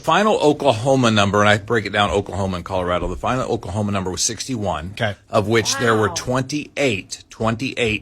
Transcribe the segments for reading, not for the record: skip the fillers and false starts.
final Oklahoma number, and I break it down Oklahoma and Colorado, the final Oklahoma number was 61, of which there were 28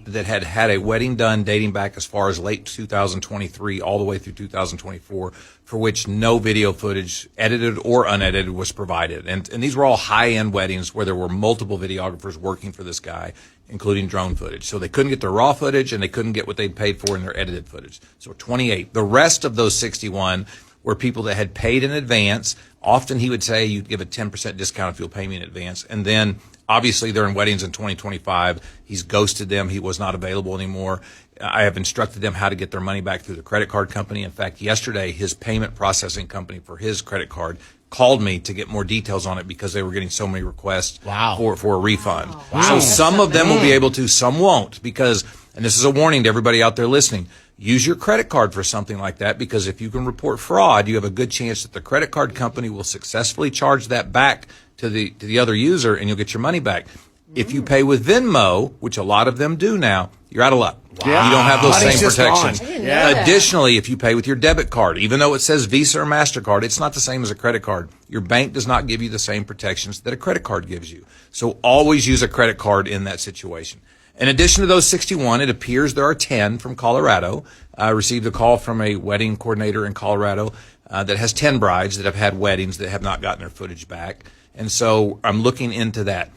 that had had a wedding done dating back as far as late 2023 all the way through 2024, for which no video footage, edited or unedited, was provided. And these were all high-end weddings where there were multiple videographers working for this guy, including drone footage. So they couldn't get their raw footage, and they couldn't get what they'd paid for in their edited footage. So 28. The rest of those 61 were people that had paid in advance. Often he would say, you'd give a 10% discount if you'll pay me in advance. And then, obviously, they're in weddings in 2025. He's ghosted them. He was not available anymore. I have instructed them how to get their money back through the credit card company. In fact, yesterday, his payment processing company for his credit card called me to get more details on it because they were getting so many requests for a refund. So some of them will be able to, some won't, because, and this is a warning to everybody out there listening, use your credit card for something like that, because if you can report fraud, you have a good chance that the credit card company will successfully charge that back to the other user, and you'll get your money back. If you pay with Venmo, which a lot of them do now, you're out of luck. Wow. You don't have those same protections. Additionally, if you pay with your debit card, even though it says Visa or MasterCard, it's not the same as a credit card. Your bank does not give you the same protections that a credit card gives you. So always use a credit card in that situation. In addition to those 61, it appears there are 10 from Colorado. I received a call from a wedding coordinator in Colorado that has 10 brides that have had weddings that have not gotten their footage back. And so I'm looking into that.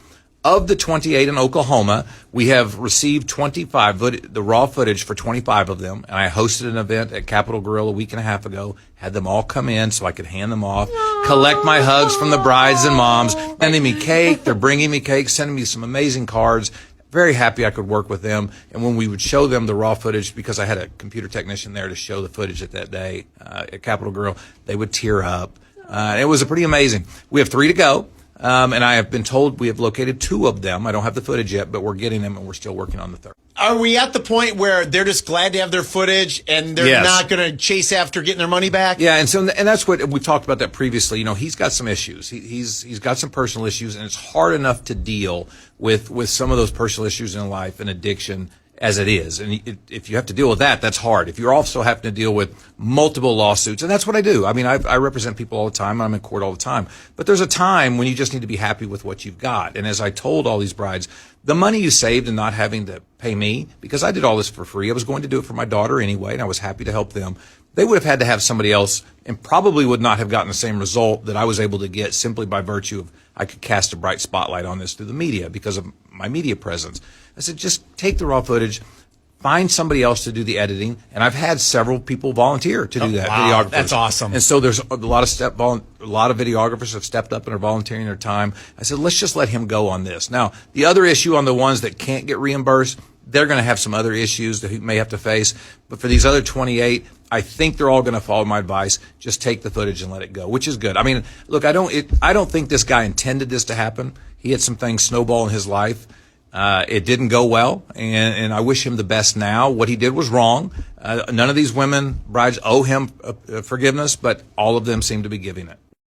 Of the 28 in Oklahoma, we have received 25, the raw footage for 25 of them. And I hosted an event at Capitol Grill a week and a half ago, had them all come in so I could hand them off, collect my hugs from the brides and moms, sending me cake. They're bringing me cake, sending me some amazing cards. Very happy I could work with them. And when we would show them the raw footage, because I had a computer technician there to show the footage at that day at Capitol Grill, they would tear up. It was pretty amazing. We have 3 to go. And I have been told we have located 2 of them. I don't have the footage yet, but we're getting them, and we're still working on the 3rd. Are we at the point where they're just glad to have their footage and they're not going to chase after getting their money back? Yeah, and that's what we talked about that previously. You know, he's got some issues. He's got some personal issues, and it's hard enough to deal with some of those personal issues in life and addiction as it is. And if you have to deal with that, that's hard. If you're also having to deal with multiple lawsuits, and that's what I do. I mean, I represent people all the time. I'm in court all the time. But there's a time when you just need to be happy with what you've got. And as I told all these brides, the money you saved and not having to pay me, because I did all this for free, I was going to do it for my daughter anyway, and I was happy to help them. They would have had to have somebody else and probably would not have gotten the same result that I was able to get simply by virtue of I could cast a bright spotlight on this through the media because of my media presence. I said, just take the raw footage, find somebody else to do the editing, and I've had several people volunteer to do that. Wow, videographers. that's awesome. And so there's a lot of videographers have stepped up and are volunteering their time. I said, let's just let him go on this. Now, the other issue on the ones that can't get reimbursed, they're going to have some other issues that he may have to face. But for these other 28, I think they're all going to follow my advice. Just take the footage and let it go, which is good. I mean, look, I don't think this guy intended this to happen. He had some things snowball in his life. It didn't go well, and I wish him the best now. What he did was wrong. None of these brides owe him forgiveness, but all of them seem to be giving it.